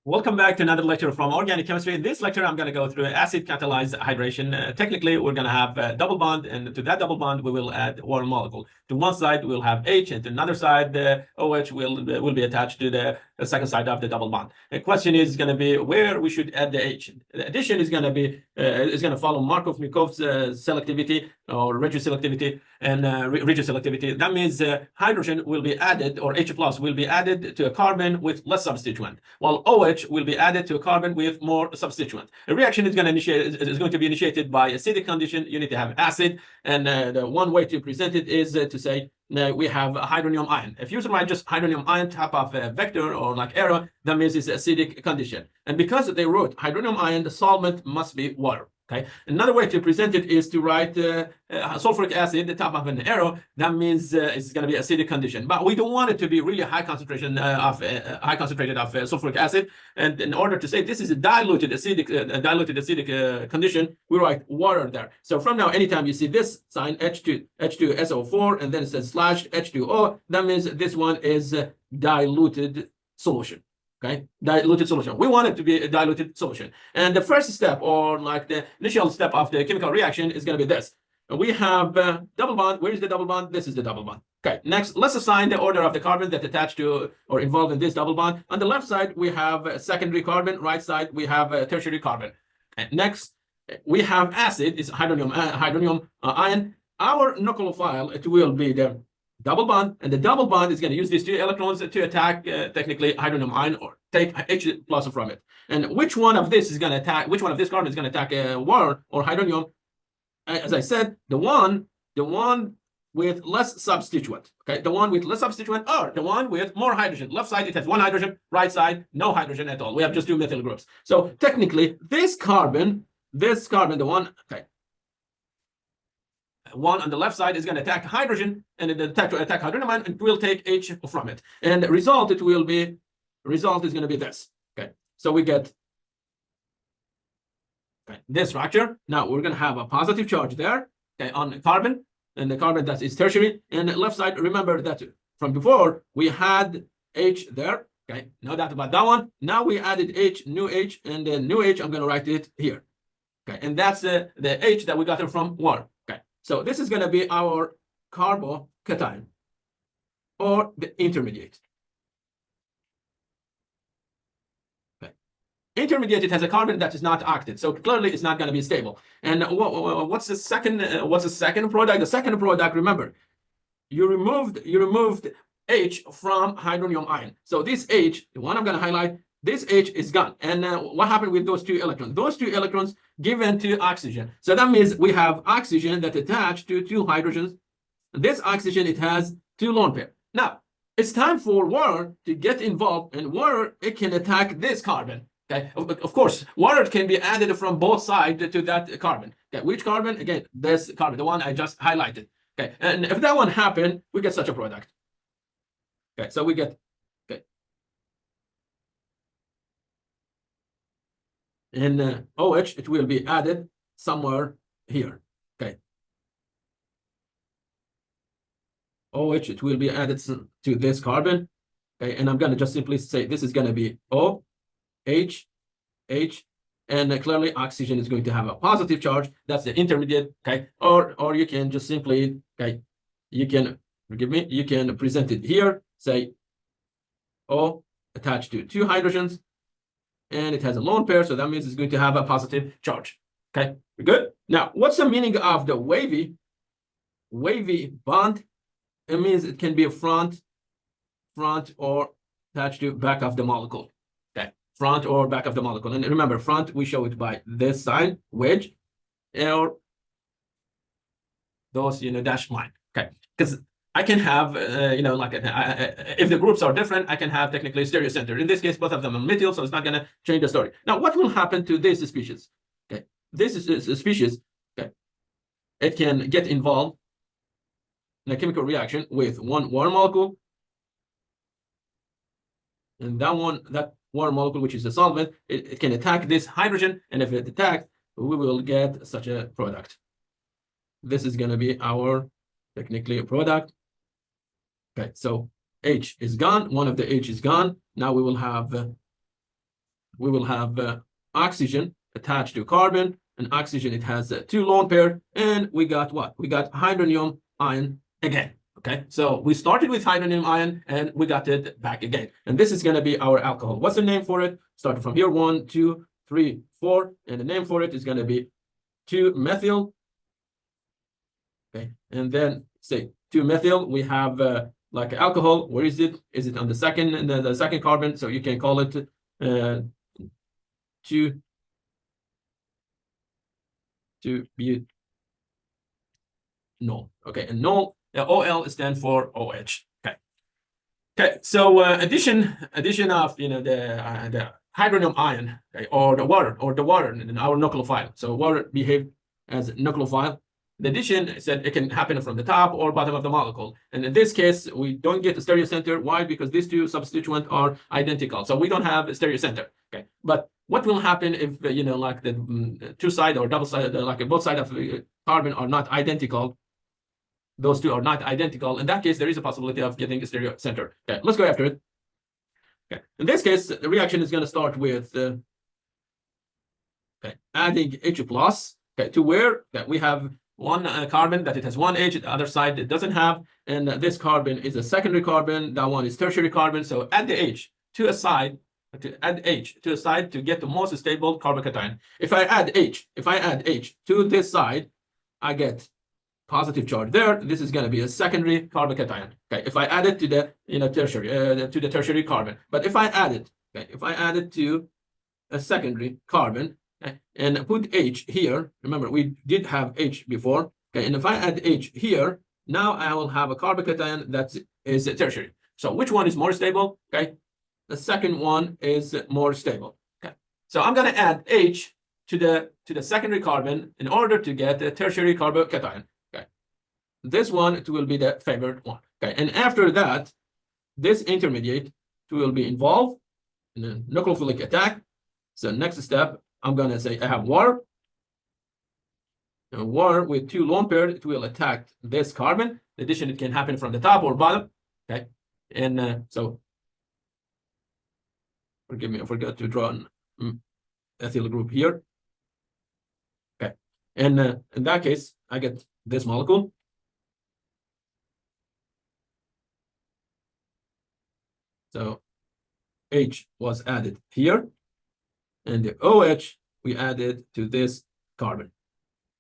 Welcome back to another lecture from organic chemistry. In this lecture, I'm going to go through acid catalyzed hydration. Technically, we're going to have a double bond, and to that double bond, we will add one molecule. To one side, we'll have H, and to another side, the OH will be attached to the second side of the double bond. The question is going to be where we should add the H. The addition is going to be follow Markov-Mikov's selectivity or regioselectivity and regioselectivity. That means hydrogen will be added, or H plus will be added to a carbon with less substituent, while OH will be added to a carbon with more substituent. A reaction is going to be initiated by acidic condition. You need to have acid, and the one way to present it is to say we have a hydronium ion. If you write just hydronium ion type of a vector or like arrow, that means it's acidic condition. And because they wrote hydronium ion, the solvent must be water. Okay. Another way to present it is to write sulfuric acid, the top of an arrow. That means it's going to be acidic condition. But we don't want it to be really high concentration of sulfuric acid. And in order to say this is a diluted acidic condition, we write water there. So from now, anytime you see this sign H2SO4 and then it says slash H2O, that means this one is diluted solution. Okay, diluted solution. We want it to be a diluted solution. And the first step, or like the initial step of the chemical reaction, is going to be this. We have double bond. Where is the double bond? This is the double bond. Okay, next, let's assign the order of the carbon that attached to or involved in this double bond. On the left side, we have a secondary carbon. Right side, we have a tertiary carbon. And next, we have acid. It's hydronium ion. Our nucleophile, it will be the double bond, and the double bond is going to use these two electrons to attack technically hydronium ion or take H plus from it. And which one of this is going to attack? Which one of this carbon is going to attack water or hydronium? As I said, the one with less substituent. Okay, the one with less substituent, or the one with more hydrogen. Left side it has one hydrogen. Right side no hydrogen at all. We have just two methyl groups. So technically, this carbon, the one. Okay. One on the left side is going to attack hydrogen, and it attack hydrogen ion, and it will take H from it. And the result is going to be this. Okay, so we get this structure. Now we're going to have a positive charge there, okay, on carbon, and the carbon that is tertiary. And the left side, remember that from before we had H there. Okay, no doubt about that one. Now we added H, new H, and the new H, I'm going to write it here. Okay, and that's the H that we got from water. So this is going to be our carbocation, or the intermediate. Okay. Intermediate, it has a carbon that is not active, so clearly it's not going to be stable. And what's the second product? The second product, remember, you removed H from hydronium ion. So this H, the one I'm going to highlight, this H is gone. And what happened with those two electrons? Those two electrons given to oxygen. So that means we have oxygen that attached to two hydrogens. This oxygen, it has two lone pair. Now, it's time for water to get involved, and water, it can attack this carbon. Okay, of course, water can be added from both sides to that carbon. Okay, which carbon? Again, this carbon, the one I just highlighted. Okay, and if that one happened, we get such a product. Okay, so we get, and OH, it will be added somewhere here. Okay. OH, it will be added to this carbon. Okay, and I'm going to just simply say this is going to be O, H, H, and clearly oxygen is going to have a positive charge. That's the intermediate. Okay, or you can just simply, okay, you can, forgive me, you can present it here, say O attached to two hydrogens, and it has a lone pair, so that means it's going to have a positive charge. Okay, we're good. Now, what's the meaning of the wavy bond? It means it can be a front or attached to back of the molecule. Okay, front or back of the molecule. And remember, front, we show it by this sign, wedge, or those, dashed line. Okay, because I can have, like if the groups are different, I can have technically stereocenter. In this case, both of them are methyl, so it's not going to change the story. Now, what will happen to this species? Okay, this is a species. Okay, it can get involved in a chemical reaction with one water molecule, and that water molecule, which is the solvent, it can attack this hydrogen, and if it attacks, we will get such a product. This is going to be our technically a product. Okay, so H is gone. One of the H is gone. Now we will have we will have oxygen attached to carbon, and oxygen, it has two lone pair, and we got what? We got hydronium ion again. Okay, so we started with hydronium ion and we got it back again. And this is going to be our alcohol. What's the name for it? Starting from here, 1, 2, 3, 4, and the name for it is going to be 2-methyl. Okay, and then say 2-methyl, we have like alcohol. Where is it? Is it on the second, the second carbon? So you can call it 2 butanol. Okay, and nol, OL stands for OH. Okay. Okay, so addition of the hydronium ion, okay, or the water in our nucleophile. So water behave as a nucleophile. The addition said it can happen from the top or bottom of the molecule. And in this case, we don't get a stereocenter. Why? Because these two substituents are identical. So we don't have a stereocenter. Okay. But what will happen if, like the two side or double side, like both sides of carbon are not identical? Those two are not identical. In that case, there is a possibility of getting a stereocenter. Okay, let's go after it. Okay. In this case, the reaction is going to start with adding H plus, to where we have one carbon that it has one H, the other side it doesn't have, and this carbon is a secondary carbon, that one is tertiary carbon. So add the H to a side, to get the most stable carbocation. If I add H to this side, I get positive charge there. This is going to be a secondary carbocation. Okay, if I add it to the tertiary carbon, but if I add it, to a secondary carbon, and put H here, remember we did have H before, and if I add H here, now I will have a carbocation that is tertiary. So which one is more stable? Okay, the second one is more stable. Okay, so I'm going to add H to the secondary carbon in order to get the tertiary carbocation. Okay, this one, it will be the favored one. Okay, and after that, this intermediate will be involved in a nucleophilic attack. So next step, I'm going to say I have water. And water with two lone pairs, it will attack this carbon. In addition, it can happen from the top or bottom. Okay, and so forgive me, I forgot to draw an ethyl group here. Okay, and in that case, I get this molecule. So H was added here, and the OH we added to this carbon.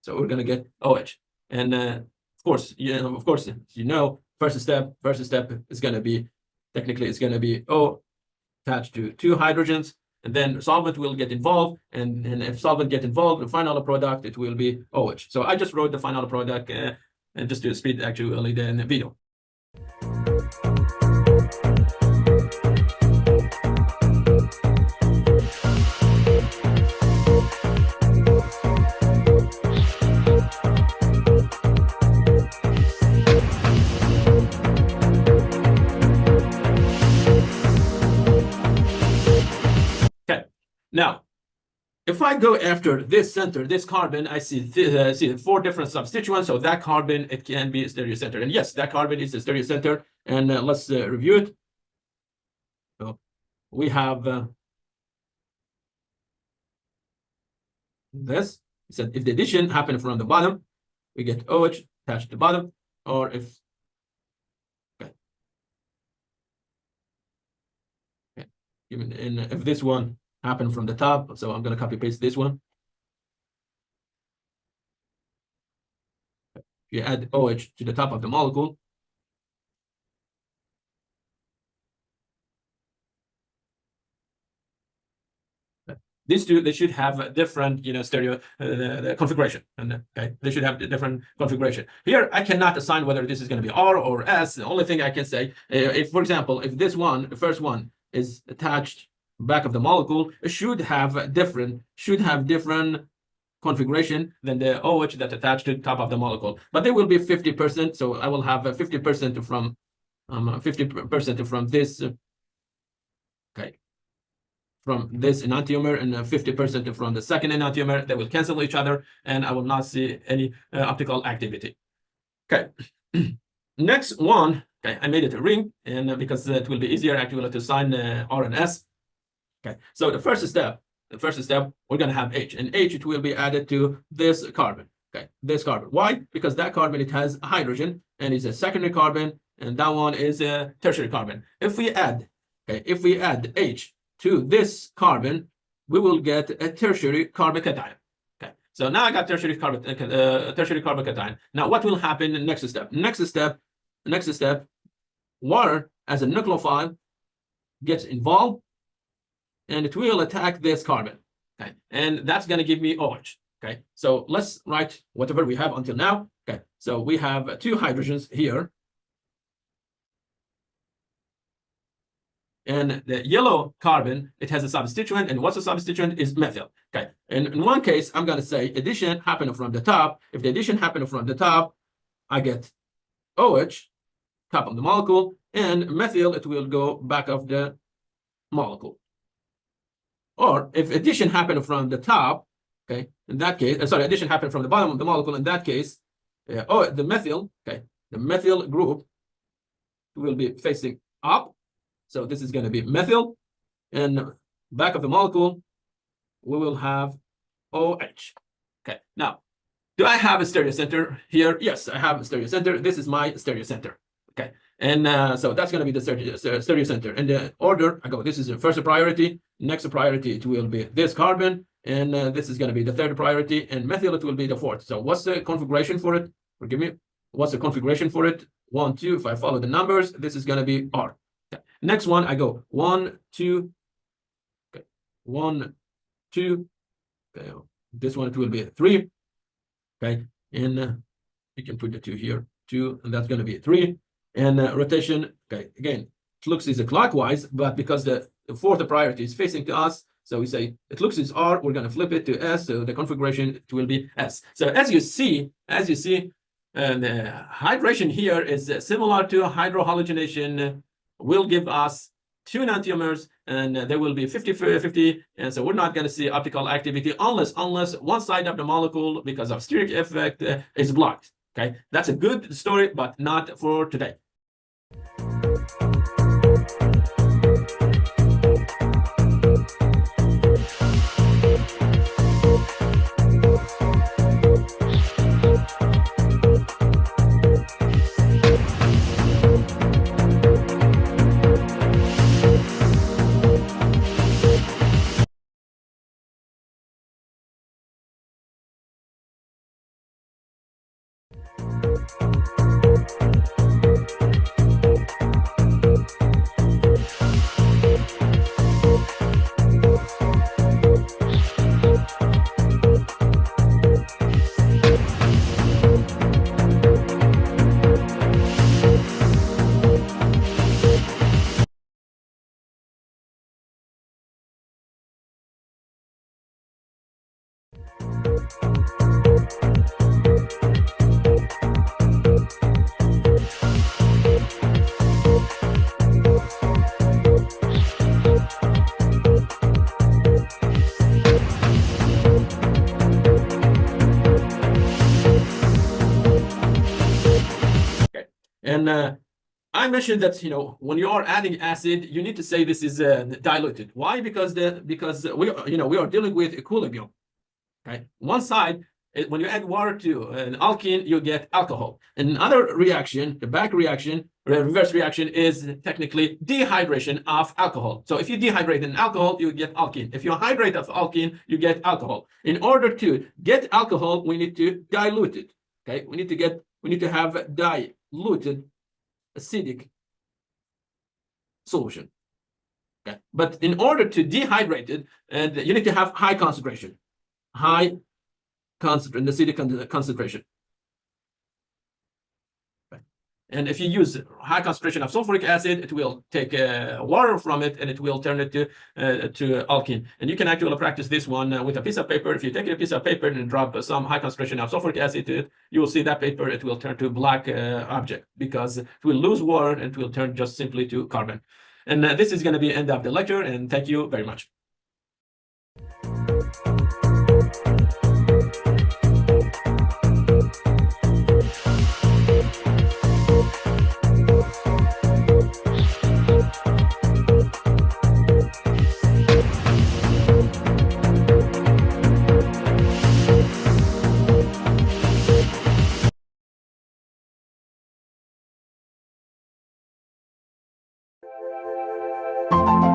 So we're gonna get OH, and of course, first step is gonna be, technically, it's gonna be O attached to two hydrogens, and then solvent will get involved, and if solvent get involved, the final product, it will be OH. So I just wrote the final product, and just to speed actually the video. Now, if I go after this center, this carbon, I see four different substituents. So that carbon, it can be a stereocenter. And yes, that carbon is a stereocenter. And let's review it. So we have this. It said if the addition happened from the bottom, we get OH attached to the bottom. Or if if this one happen from the top, so I'm going to copy paste this one. You add OH to the top of the molecule. These two, they should have a different, stereo configuration, and they should have a different configuration. Here, I cannot assign whether this is going to be R or S. The only thing I can say, if, for example, if this one, the first one, is attached back of the molecule, it should have different configuration than the OH that attached to the top of the molecule. But they will be 50%, so I will have 50% from 50% from this. From this enantiomer, and 50% from the second enantiomer. They will cancel each other, and I will not see any optical activity. Okay. Next one, I made it a ring, and because it will be easier actually to assign R and S. Okay, so the first step, we're going to have H, and H, it will be added to this carbon. Okay, this carbon. Why? Because that carbon, it has hydrogen and is a secondary carbon, and that one is a tertiary carbon. If we add H to this carbon, we will get a tertiary carbon cation. Okay, so now I got tertiary carbon cation. Now what will happen in next step? Next step, water as a nucleophile gets involved, and it will attack this carbon. Okay, and that's going to give me OH. Okay, so let's write whatever we have until now. Okay, so we have two hydrogens here, and the yellow carbon, it has a substituent, and what's a substituent is methyl. Okay, and in one case, I'm going to say addition happened from the top. If the addition happened from the top, I get OH, top of the molecule, and methyl, it will go back of the molecule. Or if addition happened from the top, okay, in that case, addition happened from the bottom of the molecule, in that case, the methyl, okay, the methyl group will be facing up. So this is going to be methyl, and back of the molecule, we will have OH. Okay, now, do I have a stereocenter here? Yes, I have a stereocenter. This is my stereocenter. Okay, and so that's going to be the stereocenter. And the order, I go, this is the first priority. Next priority, it will be this carbon. And this is going to be the third priority. And methyl, it will be the fourth. So what's the configuration for it? Forgive me. What's the configuration for it? 1, 2. If I follow the numbers, this is going to be R. Okay. Next one, I go 1, 2. Okay. 1, 2. Okay. This one, it will be 3. Okay. And you can put the 2 here. 2. And that's going to be 3. And rotation, okay, again, flux is a clockwise, but because the fourth priority is facing to us, so we say it looks is R, we're going to flip it to S, so the configuration, it will be S. So as you see, the hydration here is similar to hydrohalogenation, will give us 2 enantiomers, and there will be 50-50, and so we're not going to see optical activity unless one side of the molecule, because of steric effect, is blocked. Okay, that's a good story, but not for today. And I mentioned that, when you are adding acid, you need to say this is diluted. Why? Because we are dealing with equilibrium. Okay, one side, when you add water to an alkene, you get alcohol. And another reaction, the reverse reaction, is technically dehydration of alcohol. So if you dehydrate an alcohol, you get alkene. If you hydrate of alkene, you get alcohol. In order to get alcohol, we need to dilute it. Okay, we need to have diluted acidic solution. Okay, but in order to dehydrate it, you need to have high concentration. High acidic concentration. And if you use high concentration of sulfuric acid, it will take water from it and it will turn it to alkene. And you can actually practice this one with a piece of paper. If you take a piece of paper and drop some high concentration of sulfuric acid to it, you will see that paper, it will turn to black object because it will lose water and it will turn just simply to carbon. And this is going to be the end of the lecture, and thank you very much. you.